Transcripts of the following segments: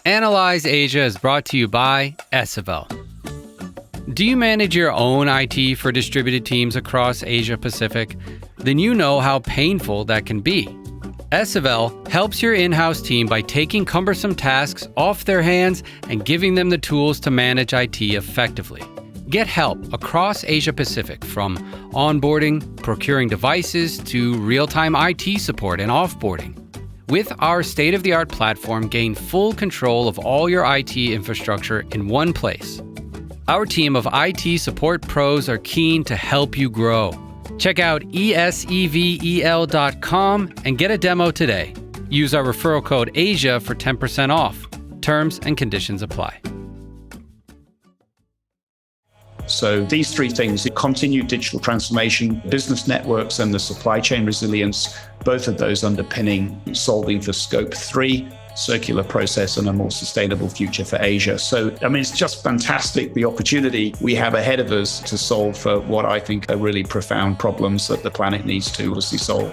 Analyze Asia is brought to you by SAP. Do you manage your own IT for distributed teams across Asia Pacific? Then you know how painful that can be. SAP helps your in-house team by taking cumbersome tasks off their hands and giving them the tools to manage IT effectively. Get help across Asia Pacific from onboarding, procuring devices, to real-time IT support and offboarding. With our state-of-the-art platform, gain full control of all your IT infrastructure in one place. Our team of IT support pros are keen to help you grow. Check out esevel.com and get a demo today. Use our referral code ASIA for 10% off. Terms and conditions apply. So these three things, the continued digital transformation, business networks, and the supply chain resilience, both of those underpinning solving for scope 3, circular process, and a more sustainable future for Asia. So, it's just fantastic, the opportunity we have ahead of us to solve for what I think are really profound problems that the planet needs to obviously solve.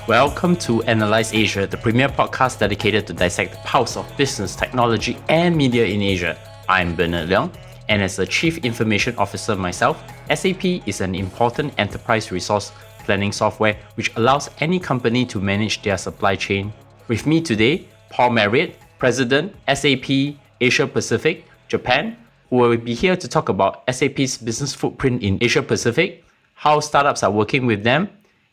Welcome to Analyze Asia, the premier podcast dedicated to dissect the pulse of business, technology, and media in Asia. I'm Bernard Leong, and as a Chief Information Officer myself, SAP is an important enterprise resource planning software which allows any company to manage their supply chain. With me today, Paul Marriott, President, SAP Asia Pacific, Japan, who will be here to talk about SAP's business footprint in Asia Pacific, how startups are working with them,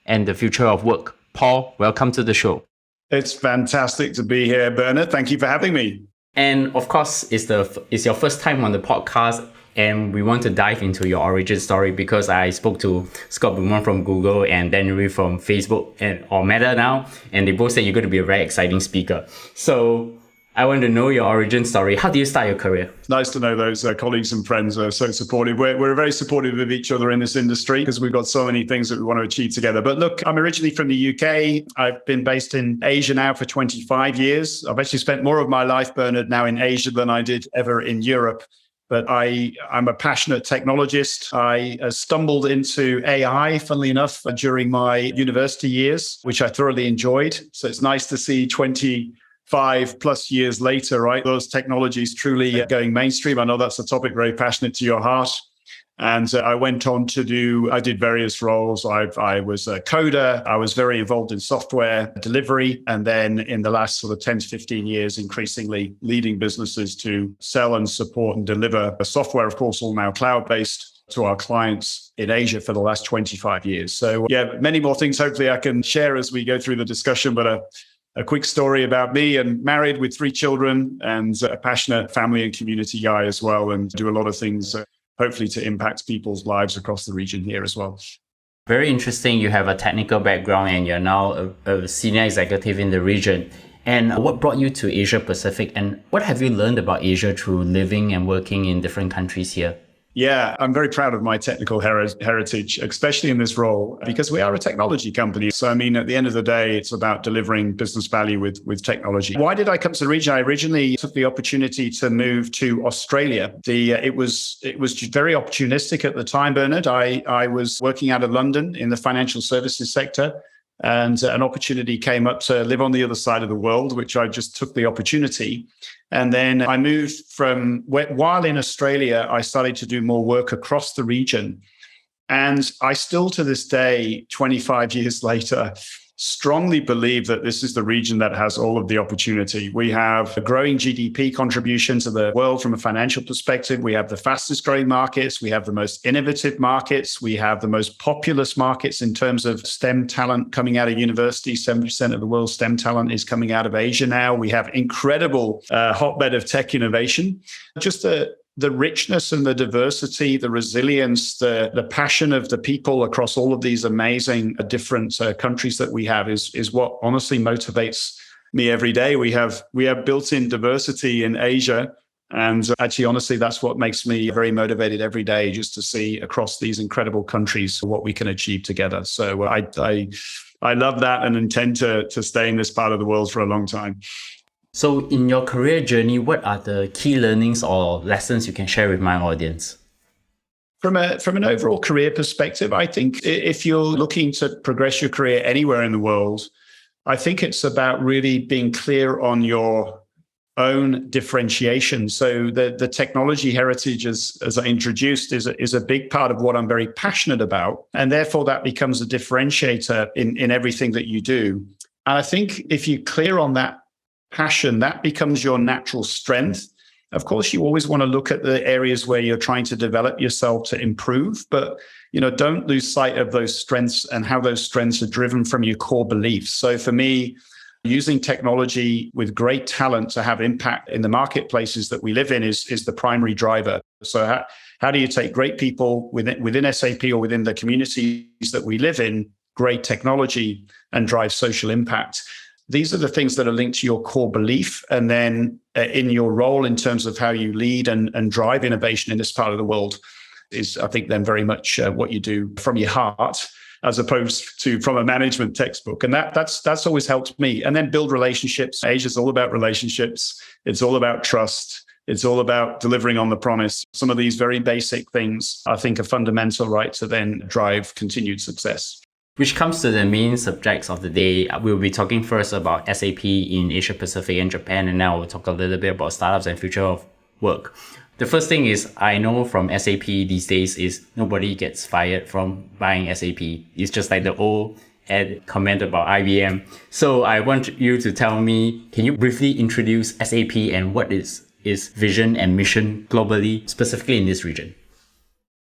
and the future of work. Paul, welcome to the show. It's fantastic to be here, Bernard. Thank you for having me. And of course, it's your first time on the podcast, and we want to dive into your origin story because I spoke to Scott Boomer from Google and Daniel Ree from Facebook or Meta now, and they both said you're going to be a very exciting speaker. So I want to know your origin story. How did you start your career? It's nice to know those colleagues and friends are so supportive. We're very supportive of each other in this industry because we've got so many things that we want to achieve together. But look, I'm originally from the UK. I've been based in Asia now for 25 years. I've actually spent more of my life, Bernard, now in Asia than I did ever in Europe. But I'm a passionate technologist. I stumbled into AI, funnily enough, during my university years, which I thoroughly enjoyed. So it's nice to see 25 plus years later, right? Those technologies truly going mainstream. I know that's a topic very passionate to your heart. And I went on to I did various roles. I was a coder. I was very involved in software delivery. And then in the last sort of 10 to 15 years, increasingly leading businesses to sell and support and deliver software, of course, all now cloud-based to our clients in Asia for the last 25 years. So yeah, many more things hopefully I can share as we go through the discussion, but a quick story about me, and married with 3 children and a passionate family and community guy as well, and do a lot of things hopefully to impact people's lives across the region here as well. Very interesting. You have a technical background and you're now a senior executive in the region. And what brought you to Asia Pacific, and what have you learned about Asia through living and working in different countries here? Yeah, I'm very proud of my technical heritage, especially in this role, because we are a technology company. So, at the end of the day, it's about delivering business value with technology. Why did I come to the region? I originally took the opportunity to move to Australia. It was very opportunistic at the time, Bernard. I was working out of London in the financial services sector, and an opportunity came up to live on the other side of the world, which I just took the opportunity. And then I moved while in Australia, I started to do more work across the region. And I still to this day, 25 years later, strongly believe that this is the region that has all of the opportunity. We have a growing GDP contribution to the world from a financial perspective. We have the fastest growing markets. We have the most innovative markets. We have the most populous markets in terms of STEM talent coming out of university. 70% of the world's STEM talent is coming out of Asia now. We have incredible hotbed of tech innovation. Just the richness and the diversity, the resilience, the passion of the people across all of these amazing different countries that we have is what honestly motivates me every day. We have built-in diversity in Asia. And actually, honestly, that's what makes me very motivated every day, just to see across these incredible countries what we can achieve together. So I love that and intend to stay in this part of the world for a long time. So in your career journey, what are the key learnings or lessons you can share with my audience? From an overall career perspective, I think if you're looking to progress your career anywhere in the world, I think it's about really being clear on your own differentiation. So the technology heritage, as I introduced, is a big part of what I'm very passionate about. And therefore, that becomes a differentiator in everything that you do. And I think if you're clear on that passion, that becomes your natural strength. Of course, you always want to look at the areas where you're trying to develop yourself to improve, but don't lose sight of those strengths and how those strengths are driven from your core beliefs. So for me, using technology with great talent to have impact in the marketplaces that we live in is the primary driver. So how do you take great people within SAP or within the communities that we live in, great technology, and drive social impact? These are the things that are linked to your core belief. And then in your role in terms of how you lead and drive innovation in this part of the world is, I think, then very much what you do from your heart, as opposed to from a management textbook. And that's always helped me. And then build relationships. Asia's all about relationships. It's all about trust. It's all about delivering on the promise. Some of these very basic things, I think, are fundamental, right, to then drive continued success. Which comes to the main subjects of the day. We'll be talking first about SAP in Asia Pacific and Japan, and now we'll talk a little bit about startups and future of work. The first thing is, I know from SAP these days is nobody gets fired from buying SAP. It's just like the old ad comment about IBM. So I want you to tell me, can you briefly introduce SAP and what is its vision and mission globally, specifically in this region?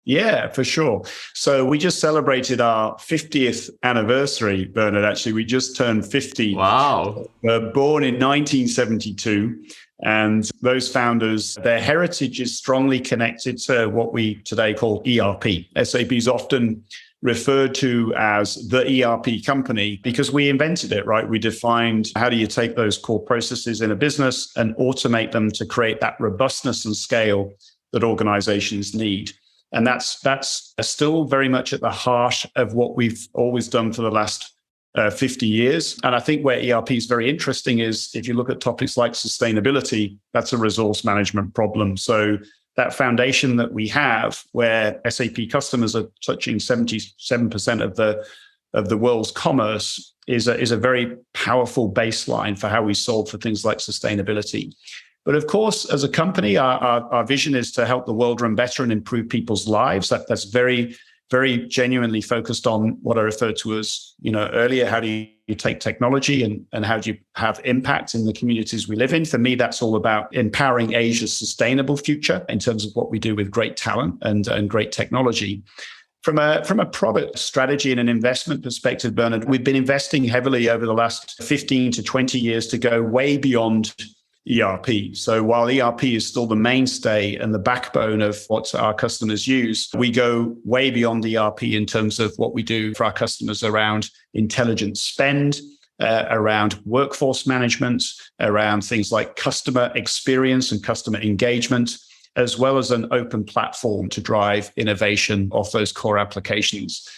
Yeah, for sure. So we just celebrated our 50th anniversary, Bernard. Actually, we just turned 50. Wow. Born in 1972. And those founders, their heritage is strongly connected to what we today call ERP. SAP is often referred to as the ERP company because we invented it, right? We defined how do you take those core processes in a business and automate them to create that robustness and scale that organizations need. And that's still very much at the heart of what we've always done for the last 50 years. And I think where ERP is very interesting is if you look at topics like sustainability, that's a resource management problem. So that foundation that we have where SAP customers are touching 77% of the world's commerce is a very powerful baseline for how we solve for things like sustainability. But of course, as a company, our vision is to help the world run better and improve people's lives. That's very, very genuinely focused on what I referred to as, earlier, how do you take technology and how do you have impact in the communities we live in? For me, that's all about empowering Asia's sustainable future in terms of what we do with great talent and great technology. From a product strategy and an investment perspective, Bernard, we've been investing heavily over the last 15 to 20 years to go way beyond ERP. So while ERP is still the mainstay and the backbone of what our customers use, we go way beyond ERP in terms of what we do for our customers around intelligent spend, around workforce management, around things like customer experience and customer engagement, as well as an open platform to drive innovation of those core applications.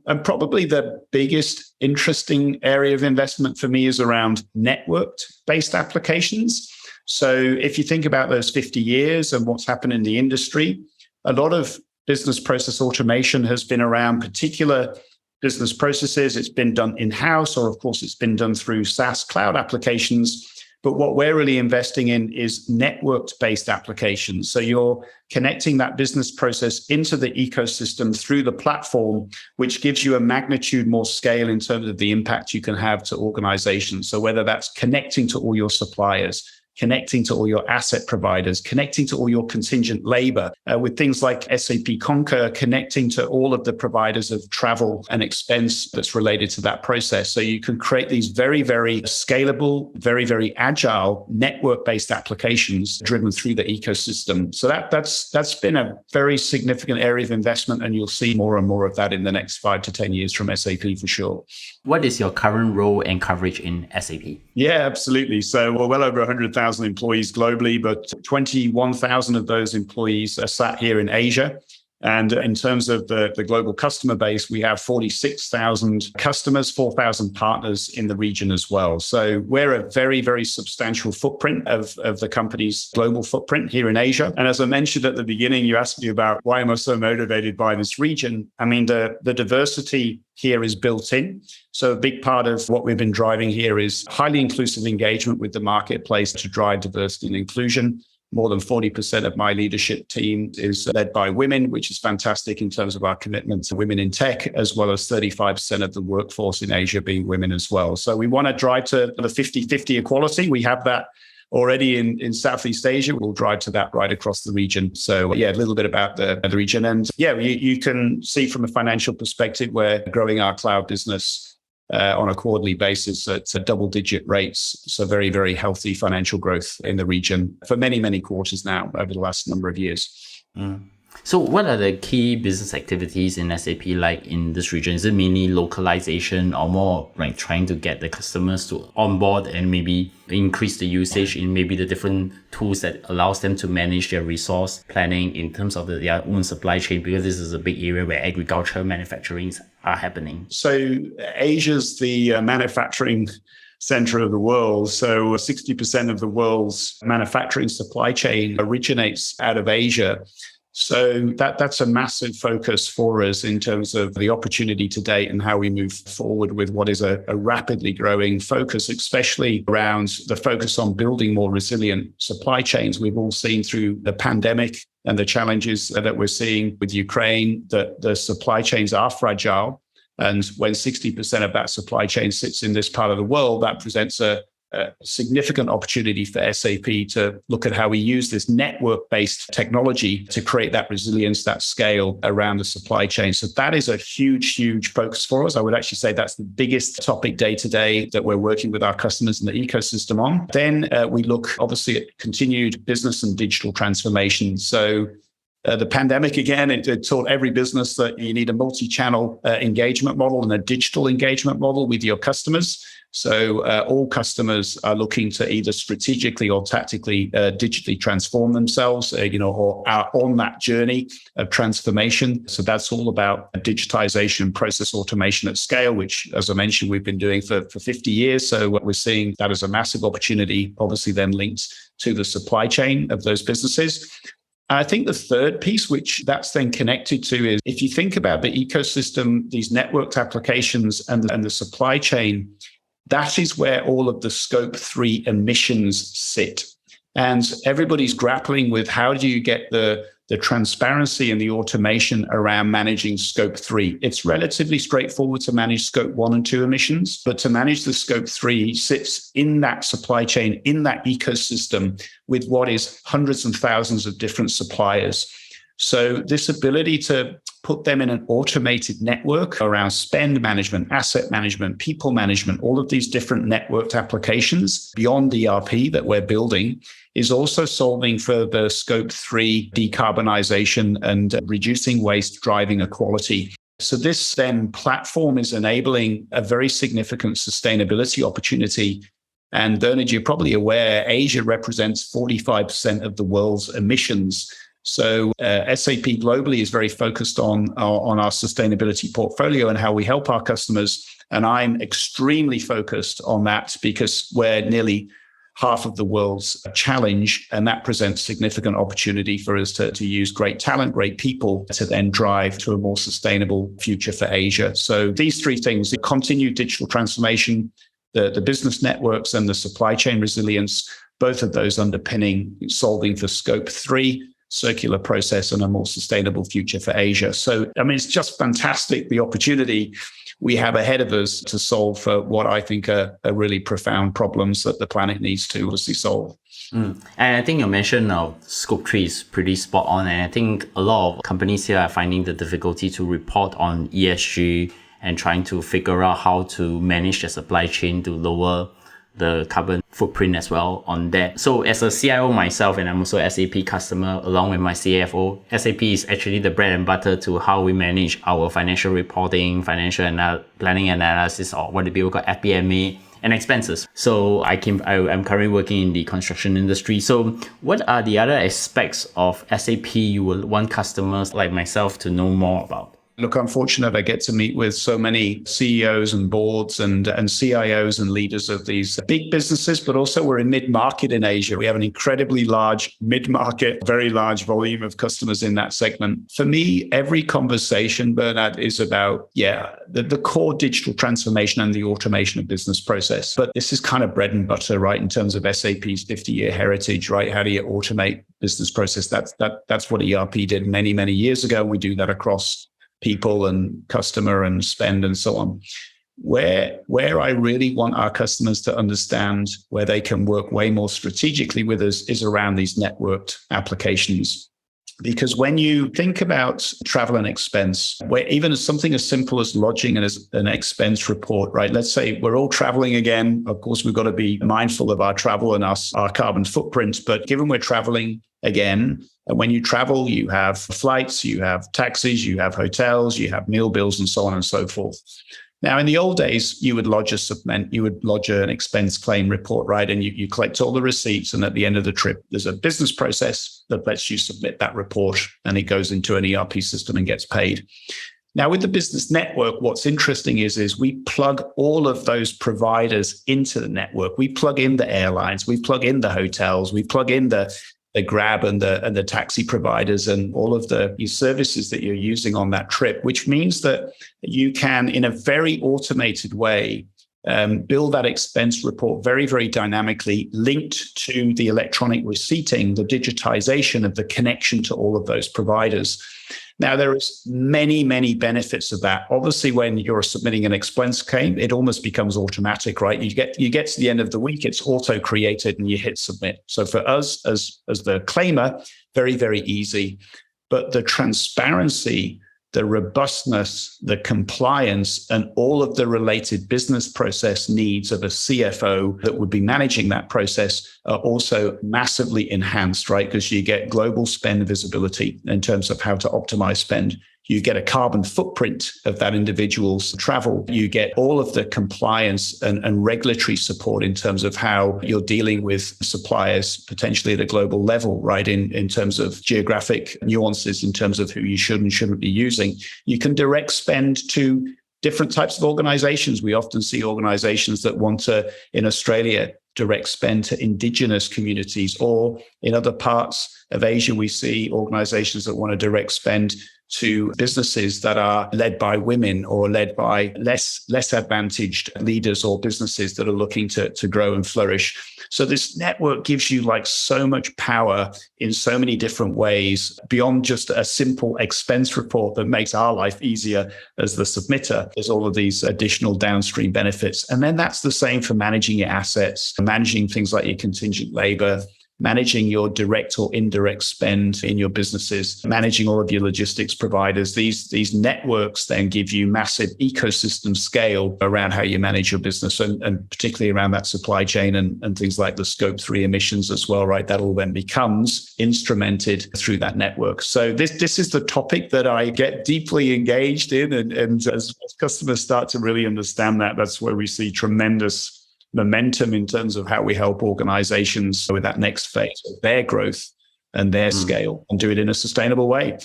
And probably the biggest interesting area of investment for me is around networked-based applications. So if you think about those 50 years and what's happened in the industry, a lot of business process automation has been around particular business processes. It's been done in-house, or of course, it's been done through SaaS cloud applications. But what we're really investing in is networked-based applications. So you're connecting that business process into the ecosystem through the platform, which gives you a magnitude more scale in terms of the impact you can have to organizations. So whether that's connecting to all your suppliers, connecting to all your asset providers, connecting to all your contingent labor, with things like SAP Concur, connecting to all of the providers of travel and expense that's related to that process. So you can create these very, very scalable, very, very agile network-based applications driven through the ecosystem. So that's been a very significant area of investment, and you'll see more and more of that in the next 5 to 10 years from SAP for sure. What is your current role and coverage in SAP? Yeah, absolutely. So we're well over 100,000 employees globally, but 21,000 of those employees are sat here in Asia. And in terms of the global customer base, we have 46,000 customers, 4,000 partners in the region as well. So we're a very, very substantial footprint of the company's global footprint here in Asia. And as I mentioned at the beginning, you asked me about why am I so motivated by this region? I mean, the diversity here is built in. So a big part of what we've been driving here is highly inclusive engagement with the marketplace to drive diversity and inclusion. More than 40% of my leadership team is led by women, which is fantastic in terms of our commitment to women in tech, as well as 35% of the workforce in Asia being women as well. So we want to drive to the 50-50 equality. We have that already in Southeast Asia. We'll drive to that right across the region. So yeah, a little bit about the region. And yeah, you can see from a financial perspective, we're growing our cloud business on a quarterly basis at double-digit rates. So very, very healthy financial growth in the region for many, many quarters now over the last number of years. So what are the key business activities in SAP like in this region? Is it mainly localization or more like trying to get the customers to onboard and maybe increase the usage in maybe the different tools that allows them to manage their resource planning in terms of their own supply chain? Because this is a big area where agriculture manufacturing are happening. So Asia's the manufacturing center of the world. So 60% of the world's manufacturing supply chain originates out of Asia. So that's a massive focus for us in terms of the opportunity to date and how we move forward with what is a rapidly growing focus, especially around the focus on building more resilient supply chains. We've all seen through the pandemic and the challenges that we're seeing with Ukraine that the supply chains are fragile. And when 60% of that supply chain sits in this part of the world, that presents a significant opportunity for SAP to look at how we use this network-based technology to create that resilience, that scale around the supply chain. So that is a huge, huge focus for us. I would actually say that's the biggest topic day to day that we're working with our customers in the ecosystem on. Then we look obviously at continued business and digital transformation. So the pandemic, again, it taught every business that you need a multi-channel engagement model and a digital engagement model with your customers. So all customers are looking to either strategically or tactically digitally transform themselves, or are on that journey of transformation. So that's all about digitization, process automation at scale, which, as I mentioned, we've been doing for 50 years. So we're seeing that as a massive opportunity, obviously then linked to the supply chain of those businesses. I think the third piece, which that's then connected to, is if you think about the ecosystem, these networked applications and the supply chain, that is where all of the scope 3 emissions sit. And everybody's grappling with how do you get the transparency and the automation around managing scope 3. It's relatively straightforward to manage scope 1 and 2 emissions, but to manage the scope 3 sits in that supply chain, in that ecosystem with what is hundreds and thousands of different suppliers. So this ability to put them in an automated network around spend management, asset management, people management, all of these different networked applications beyond ERP that we're building is also solving for the scope 3 decarbonization and reducing waste, driving equality. So this then platform is enabling a very significant sustainability opportunity. And Bernard, you're probably aware, Asia represents 45% of the world's emissions. So SAP globally is very focused on our sustainability portfolio and how we help our customers. And I'm extremely focused on that because we're nearly half of the world's challenge. And that presents significant opportunity for us to use great talent, great people to then drive to a more sustainable future for Asia. So these three things, the continued digital transformation, the business networks and the supply chain resilience, both of those underpinning solving for scope 3, circular process and a more sustainable future for Asia. So, I mean, it's just fantastic, the opportunity we have ahead of us to solve for what I think are really profound problems that the planet needs to obviously solve. And I think you mentioned scope 3 is pretty spot on. And I think a lot of companies here are finding the difficulty to report on ESG and trying to figure out how to manage their supply chain to lower the carbon footprint as well on that. So as a CIO myself, and I'm also an SAP customer along with my CFO, SAP is actually the bread and butter to how we manage our financial reporting, financial planning analysis, or what the people call FP&A, and expenses. So I'm currently working in the construction industry. So what are the other aspects of SAP you will want customers like myself to know more about? Look, I'm fortunate I get to meet with so many CEOs and boards and CIOs and leaders of these big businesses, but also we're in mid-market in Asia. We have an incredibly large mid-market, very large volume of customers in that segment. For me, every conversation, Bernard, is about, the core digital transformation and the automation of business process. But this is kind of bread and butter, right, in terms of SAP's 50-year heritage, right? How do you automate business process? That's what ERP did many, many years ago. We do that across people and customer and spend and so on. Where I really want our customers to understand where they can work way more strategically with us is around these networked applications. Because when you think about travel and expense, where even something as simple as lodging and as an expense report, right? Let's say we're all traveling again. Of course, we've got to be mindful of our travel and our carbon footprint. But given we're traveling again, and when you travel, you have flights, you have taxis, you have hotels, you have meal bills, and so on and so forth. Now, in the old days, you would lodge an expense claim report, right? And you collect all the receipts. And at the end of the trip, there's a business process that lets you submit that report, and it goes into an ERP system and gets paid. Now, with the business network, what's interesting is we plug all of those providers into the network. We plug in the airlines, we plug in the hotels, we plug in the Grab and the taxi providers and all of the services that you're using on that trip, which means that you can, in a very automated way, build that expense report very, very dynamically linked to the electronic receipting, the digitization of the connection to all of those providers. Now, there is many, many benefits of that. Obviously, when you're submitting an expense claim, it almost becomes automatic, right? You get to the end of the week, it's auto-created and you hit submit. So for us as the claimer, very, very easy. But the transparency, the robustness, the compliance, and all of the related business process needs of a CFO that would be managing that process are also massively enhanced, right? Because you get global spend visibility in terms of how to optimize spend. You get a carbon footprint of that individual's travel. You get all of the compliance and regulatory support in terms of how you're dealing with suppliers, potentially at a global level, right? In terms of geographic nuances, in terms of who you should and shouldn't be using. You can direct spend to different types of organizations. We often see organizations that want to, in Australia, direct spend to indigenous communities, or in other parts of Asia, we see organizations that want to direct spend to businesses that are led by women or led by less advantaged leaders or businesses that are looking to grow and flourish. So this network gives you like so much power in so many different ways beyond just a simple expense report that makes our life easier as the submitter. There's all of these additional downstream benefits. And then that's the same for managing your assets, managing things like your contingent labor, managing your direct or indirect spend in your businesses, managing all of your logistics providers. These networks then give you massive ecosystem scale around how you manage your business, and particularly around that supply chain and things like the scope 3 emissions as well, right? That all then becomes instrumented through that network. So this is the topic that I get deeply engaged in. And as customers start to really understand that, that's where we see tremendous momentum in terms of how we help organizations with that next phase of their growth and their scale, and do it in a sustainable way.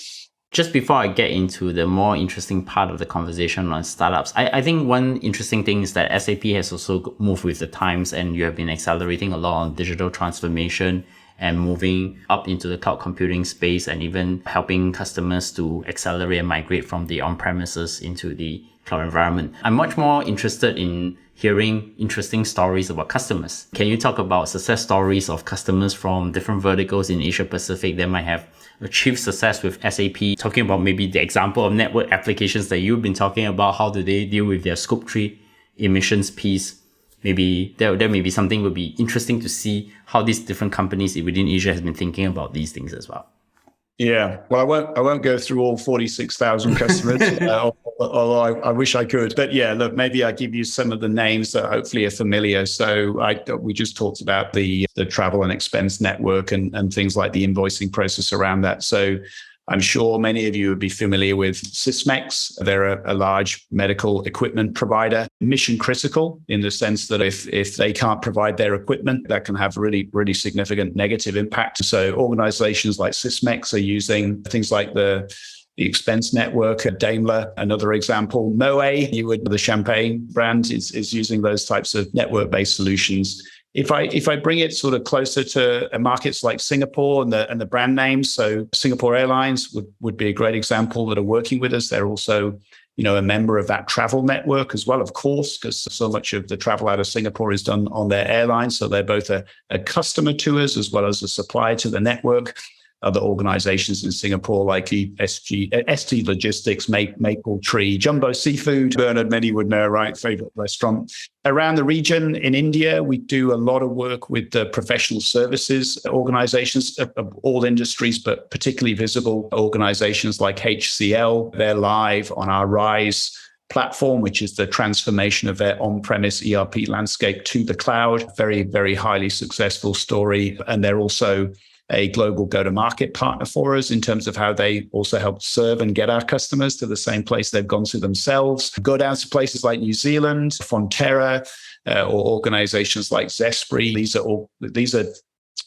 Just before I get into the more interesting part of the conversation on startups, I think one interesting thing is that SAP has also moved with the times, and you have been accelerating a lot on digital transformation and moving up into the cloud computing space, and even helping customers to accelerate and migrate from the on-premises into the cloud environment. I'm much more interested in hearing interesting stories about customers. Can you talk about success stories of customers from different verticals in Asia Pacific that might have achieved success with SAP? Talking about maybe the example of network applications that you've been talking about, how do they deal with their scope 3 emissions piece? Maybe there may be something would be interesting to see how these different companies within Asia has been thinking about these things as well. Yeah, well, I won't go through all 46,000 customers, although I wish I could. But yeah, look, maybe I give you some of the names that hopefully are familiar. So we just talked about the travel and expense network and things like the invoicing process around that. So I'm sure many of you would be familiar with Sysmex. They're a large medical equipment provider, mission critical in the sense that if they can't provide their equipment, that can have really, really significant negative impact. So organizations like Sysmex are using things like the expense network at Daimler, another example. Moe, the champagne brand, is using those types of network-based solutions. If I bring it sort of closer to markets like Singapore and the brand names, so Singapore Airlines would be a great example that are working with us. They're also, a member of that travel network as well, of course, because so much of the travel out of Singapore is done on their airlines. So they're both a customer to us as well as a supplier to the network. Other organizations in Singapore like ST Logistics, Maple Tree, Jumbo Seafood, Bernard, many would know, right? Favorite restaurant. Around the region in India, we do a lot of work with the professional services organizations of all industries, but particularly visible organizations like HCL. They're live on our RISE platform, which is the transformation of their on-premise ERP landscape to the cloud. Very, very highly successful story. And they're also a global go-to-market partner for us in terms of how they also help serve and get our customers to the same place they've gone to themselves. Go down to places like New Zealand, Fonterra, or organizations like Zespri. These are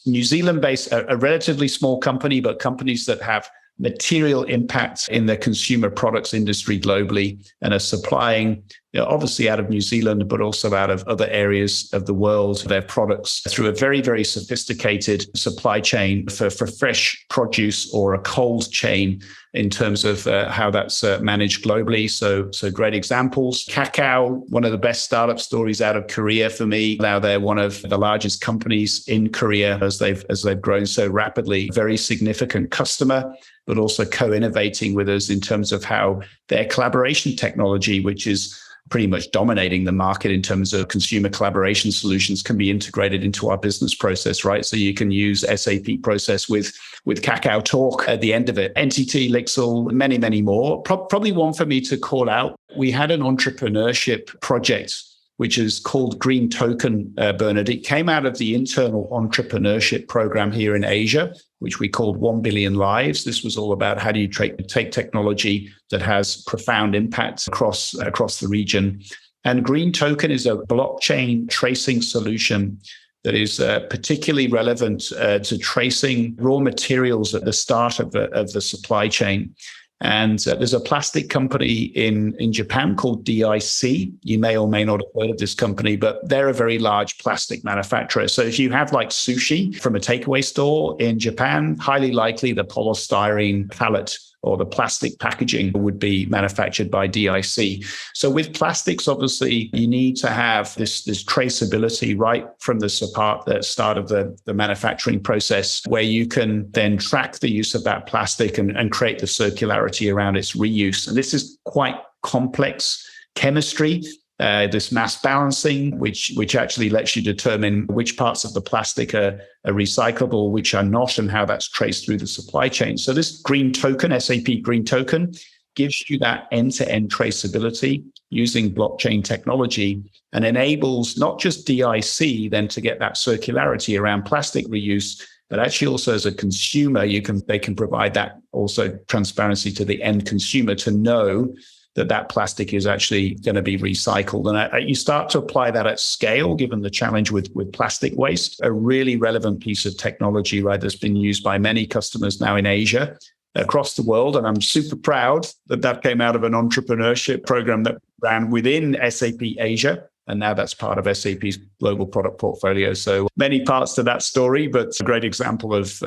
New Zealand-based, a relatively small company, but companies that have material impact in the consumer products industry globally and are supplying, obviously out of New Zealand, but also out of other areas of the world, their products through a very, very sophisticated supply chain for fresh produce or a cold chain in terms of how that's managed globally. So great examples. Kakao, one of the best startup stories out of Korea for me. Now they're one of the largest companies in Korea as they've grown so rapidly. Very significant customer, but also co-innovating with us in terms of how their collaboration technology, which is pretty much dominating the market in terms of consumer collaboration solutions, can be integrated into our business process, right? So you can use SAP process with Kakao Talk at the end of it. NTT, Lixil, many, many more. Probably one for me to call out. We had an entrepreneurship project which is called Green Token, Bernard. It came out of the internal entrepreneurship program here in Asia, which we called 1 Billion Lives. This was all about how do you take technology that has profound impact across the region. And Green Token is a blockchain tracing solution that is particularly relevant to tracing raw materials at the start of the supply chain. And there's a plastic company in Japan called DIC. You may or may not have heard of this company, but they're a very large plastic manufacturer. So if you have like sushi from a takeaway store in Japan, highly likely the polystyrene pallet or the plastic packaging would be manufactured by DIC. So with plastics, obviously, you need to have this traceability right from the start of the manufacturing process, where you can then track the use of that plastic and create the circularity around its reuse. And this is quite complex chemistry. This mass balancing, which actually lets you determine which parts of the plastic are recyclable, which are not, and how that's traced through the supply chain. So this Green Token, SAP Green Token, gives you that end-to-end traceability using blockchain technology and enables not just DIC then to get that circularity around plastic reuse, but actually also as a consumer, they can provide that also transparency to the end consumer to know that plastic is actually going to be recycled. And you start to apply that at scale, given the challenge with plastic waste, a really relevant piece of technology, right, that's been used by many customers now in Asia, across the world. And I'm super proud that came out of an entrepreneurship program that ran within SAP Asia. And now that's part of SAP's global product portfolio. So many parts to that story, but a great example of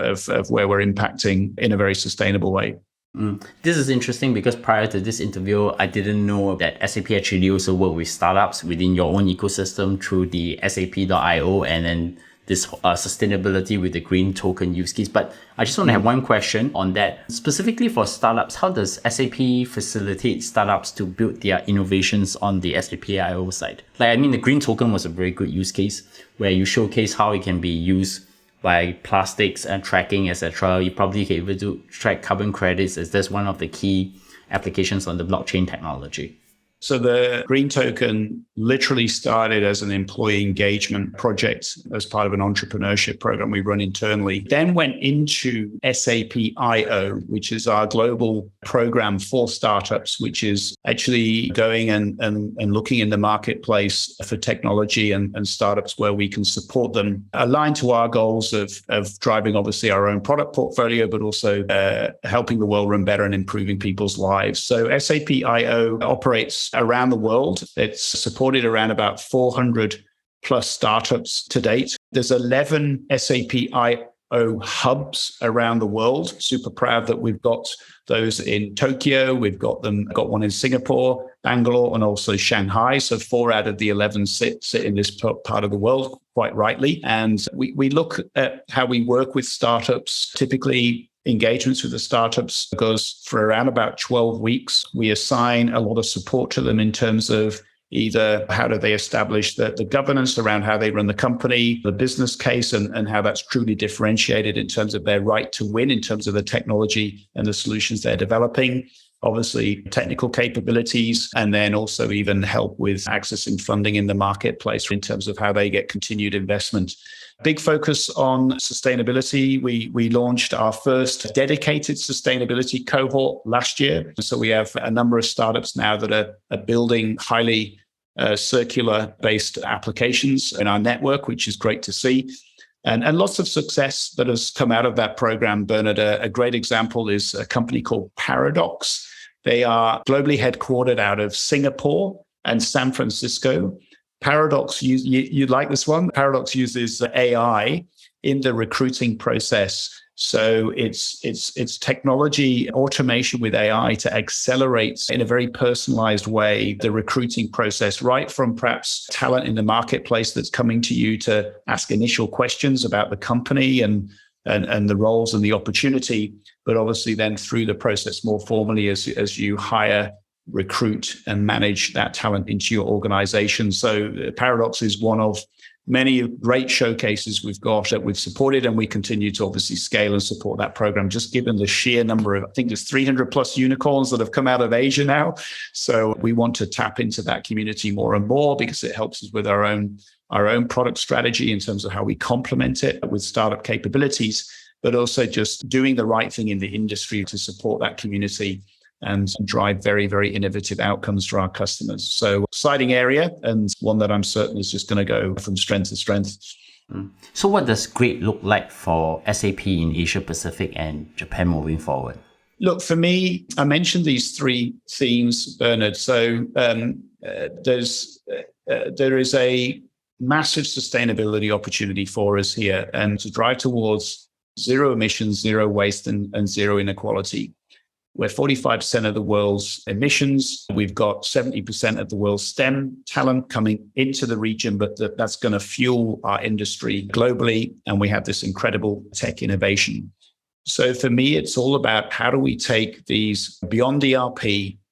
where we're impacting in a very sustainable way. This is interesting because prior to this interview, I didn't know that SAP actually also work with startups within your own ecosystem through the SAP.io and then this sustainability with the green token use case. But I just want to have one question on that. Specifically for startups, how does SAP facilitate startups to build their innovations on the SAP.io side? The green token was a very good use case where you showcase how it can be used by plastics and tracking, etc. You probably can able to track carbon credits, as that's one of the key applications on the blockchain technology. So the Green Token literally started as an employee engagement project as part of an entrepreneurship program we run internally. Then went into SAP IO, which is our global program for startups, which is actually going and looking in the marketplace for technology and startups where we can support them, aligned to our goals of driving obviously our own product portfolio, but also helping the world run better and improving people's lives. So SAP IO operates around the world. It's supported around about 400 plus startups to date. There's 11 SAP IO hubs around the world. Super proud that we've got those in Tokyo. We've got one in Singapore, Bangalore, and also Shanghai. So 4 out of the 11 sit in this part of the world, quite rightly. And we look at how we work with startups. Typically, engagements with the startups goes for around about 12 weeks. We assign a lot of support to them in terms of either how do they establish the governance around how they run the company, the business case, and how that's truly differentiated in terms of their right to win, in terms of the technology and the solutions they're developing. Obviously, technical capabilities, and then also even help with accessing funding in the marketplace in terms of how they get continued investment. Big focus on sustainability. We launched our first dedicated sustainability cohort last year. So we have a number of startups now that are building highly circular-based applications in our network, which is great to see. And lots of success that has come out of that program, Bernard. A great example is a company called Paradox. They are globally headquartered out of Singapore and San Francisco. Paradox, you like this one? Paradox uses AI in the recruiting process. So it's technology automation with AI to accelerate in a very personalized way the recruiting process, right from perhaps talent in the marketplace that's coming to you to ask initial questions about the company and the roles and the opportunity, but obviously then through the process more formally as you hire, recruit, and manage that talent into your organization. So Paradox is one of many great showcases we've got that we've supported, and we continue to obviously scale and support that program, just given the sheer number of, I think there's 300 plus unicorns that have come out of Asia now. So we want to tap into that community more and more because it helps us with our own product strategy in terms of how we complement it with startup capabilities, but also just doing the right thing in the industry to support that community and drive very, very innovative outcomes for our customers. So exciting area, and one that I'm certain is just going to go from strength to strength. So what does great look like for SAP in Asia Pacific and Japan moving forward? Look, for me, I mentioned these 3 themes, Bernard. So there is a massive sustainability opportunity for us here, and to drive towards zero emissions, zero waste, and zero inequality. We're 45% of the world's emissions. We've got 70% of the world's STEM talent coming into the region, but that's going to fuel our industry globally. And we have this incredible tech innovation. So for me, it's all about how do we take these beyond ERP,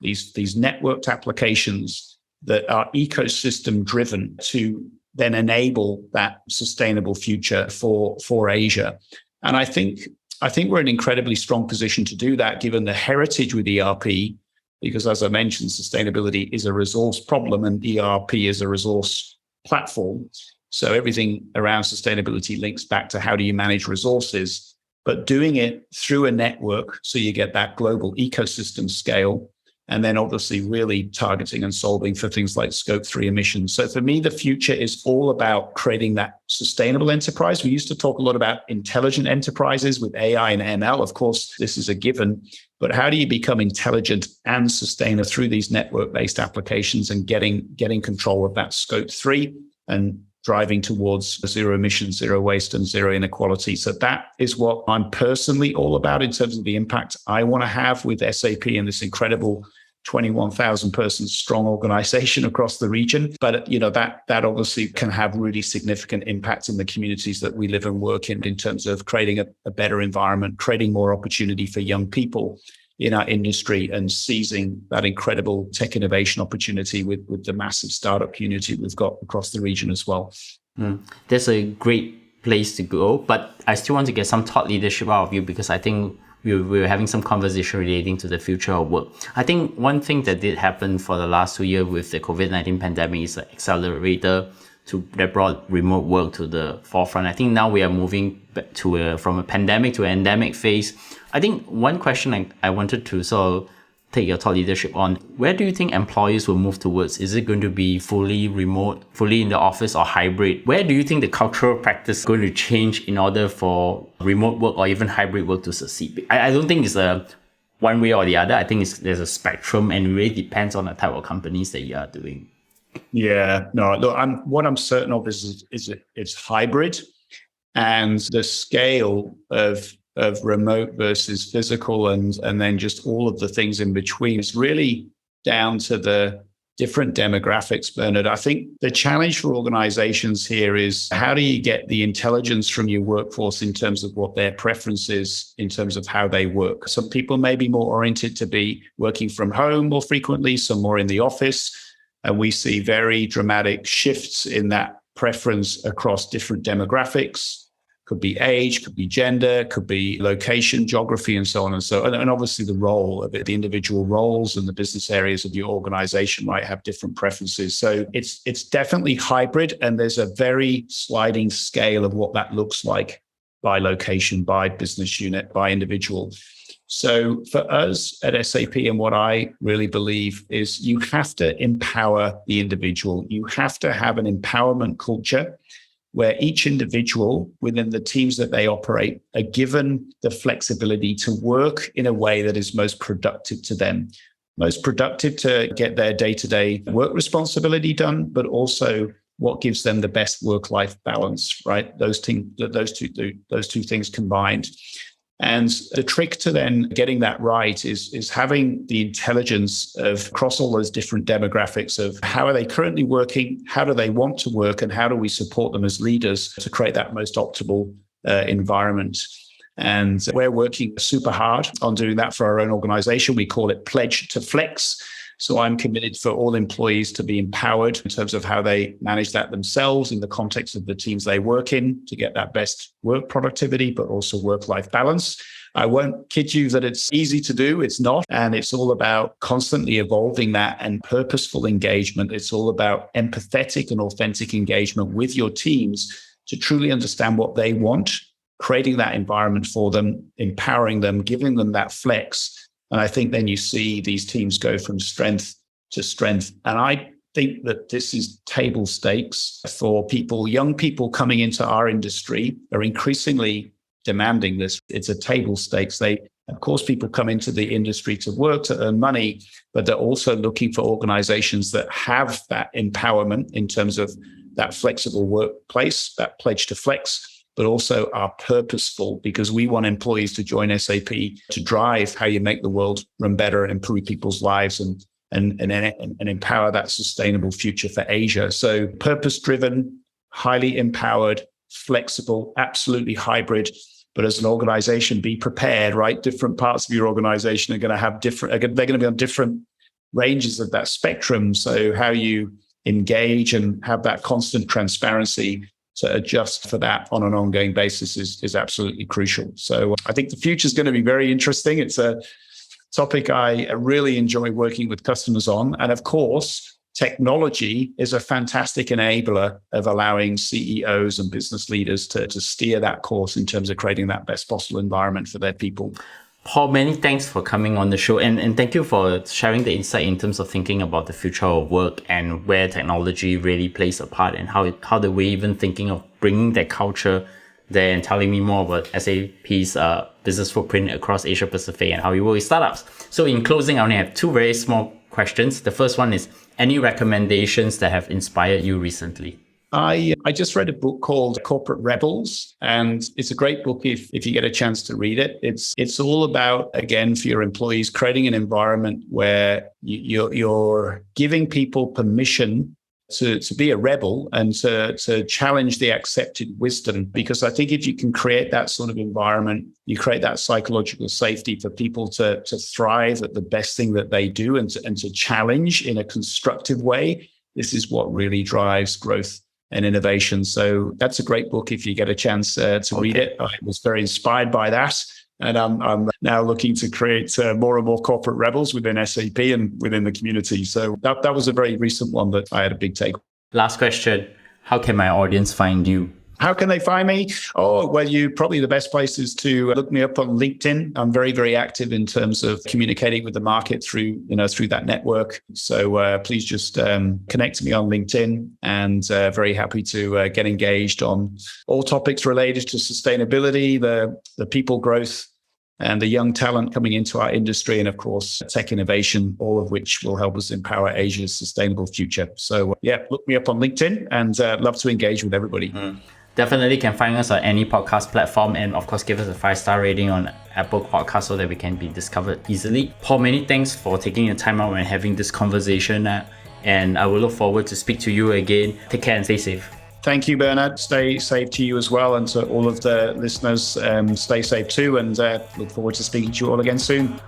these networked applications that are ecosystem driven to then enable that sustainable future for Asia. And I think we're in an incredibly strong position to do that, given the heritage with ERP, because as I mentioned, sustainability is a resource problem and ERP is a resource platform. So everything around sustainability links back to how do you manage resources, but doing it through a network so you get that global ecosystem scale. And then obviously really targeting and solving for things like scope 3 emissions. So for me, the future is all about creating that sustainable enterprise. We used to talk a lot about intelligent enterprises with AI and ML. Of course, this is a given. But how do you become intelligent and sustainable through these network-based applications and getting control of that scope 3 and driving towards zero emissions, zero waste, and zero inequality. So that is what I'm personally all about in terms of the impact I want to have with SAP and this incredible 21,000 person strong organization across the region. But that obviously can have really significant impact in the communities that we live and work in terms of creating a better environment, creating more opportunity for young people in our industry, and seizing that incredible tech innovation opportunity with the massive startup community we've got across the region as well. That's a great place to go, but I still want to get some thought leadership out of you, because I think we were having some conversation relating to the future of work. I think one thing that did happen for the last 2 years with the COVID-19 pandemic is an accelerator that brought remote work to the forefront. I think now we are moving back from a pandemic to an endemic phase. I think one question I wanted to sort of take your thought leadership on, where do you think employees will move towards? Is it going to be fully remote, fully in the office, or hybrid? Where do you think the cultural practice is going to change in order for remote work or even hybrid work to succeed? I don't think it's a one way or the other. I think there's a spectrum, and it really depends on the type of companies that you are doing. Yeah, no, look, what I'm certain of is it's hybrid, and the scale of remote versus physical and then just all of the things in between is really down to the different demographics, Bernard. I think the challenge for organizations here is how do you get the intelligence from your workforce in terms of what their preference is in terms of how they work. Some people may be more oriented to be working from home more frequently, some more in the office. And we see very dramatic shifts in that preference across different demographics. Could be age, could be gender, could be location, geography, and so on and so on. And obviously the role of it, the individual roles and the business areas of your organization might have different preferences. So it's definitely hybrid, and there's a very sliding scale of what that looks like by location, by business unit, by individual. So for us at SAP, and what I really believe is you have to empower the individual. You have to have an empowerment culture where each individual within the teams that they operate are given the flexibility to work in a way that is most productive to them, most productive to get their day-to-day work responsibility done, but also what gives them the best work-life balance, right? Those two things combined. And the trick to then getting that right is having the intelligence of across all those different demographics of how are they currently working, how do they want to work, and how do we support them as leaders to create that most optimal environment. And we're working super hard on doing that for our own organization. We call it Pledge to Flex. So I'm committed for all employees to be empowered in terms of how they manage that themselves in the context of the teams they work in to get that best work productivity, but also work-life balance. I won't kid you that it's easy to do. It's not. And it's all about constantly evolving that and purposeful engagement. It's all about empathetic and authentic engagement with your teams to truly understand what they want, creating that environment for them, empowering them, giving them that flex. And I think then you see these teams go from strength to strength. And I think that this is table stakes for people. Young people coming into our industry are increasingly demanding this. It's a table stakes. Of course, people come into the industry to work, to earn money, but they're also looking for organizations that have that empowerment in terms of that flexible workplace, that pledge to flex, but also are purposeful, because we want employees to join SAP to drive how you make the world run better and improve people's lives and empower that sustainable future for Asia. So purpose-driven, highly empowered, flexible, absolutely hybrid. But as an organization, be prepared, right? Different parts of your organization are going to have they're going to be on different ranges of that spectrum. So how you engage and have that constant transparency to adjust for that on an ongoing basis is absolutely crucial. So I think the future is going to be very interesting. It's a topic I really enjoy working with customers on. And of course, technology is a fantastic enabler of allowing CEOs and business leaders to steer that course in terms of creating that best possible environment for their people. Paul, many thanks for coming on the show, and thank you for sharing the insight in terms of thinking about the future of work and where technology really plays a part, and how the way even thinking of bringing that culture there, and telling me more about SAP's business footprint across Asia Pacific and how you work with startups. So in closing, I only have two very small questions. The first one is, any recommendations that have inspired you recently? I just read a book called Corporate Rebels, and it's a great book if you get a chance to read it. It's all about, again, for your employees, creating an environment where you're giving people permission to be a rebel and to challenge the accepted wisdom. Because I think if you can create that sort of environment, you create that psychological safety for people to thrive at the best thing that they do and to challenge in a constructive way. This is what really drives growth and innovation. So that's a great book if you get a chance to read it. I was very inspired by that. And I'm now looking to create more and more corporate rebels within SAP and within the community. So that was a very recent one that I had a big take. Last question. How can my audience find you? How can they find me? Oh, well, probably the best place is to look me up on LinkedIn. I'm very, very active in terms of communicating with the market through that network. So please just connect to me on LinkedIn, and very happy to get engaged on all topics related to sustainability, the people growth, and the young talent coming into our industry, and of course, tech innovation, all of which will help us empower Asia's sustainable future. So look me up on LinkedIn, and love to engage with everybody. Definitely can find us on any podcast platform, and of course give us a 5-star rating on Apple Podcasts so that we can be discovered easily. Paul, many thanks for taking your time out and having this conversation, and I will look forward to speak to you again. Take care and stay safe. Thank you, Bernard. Stay safe to you as well, and to all of the listeners, stay safe too, and look forward to speaking to you all again soon.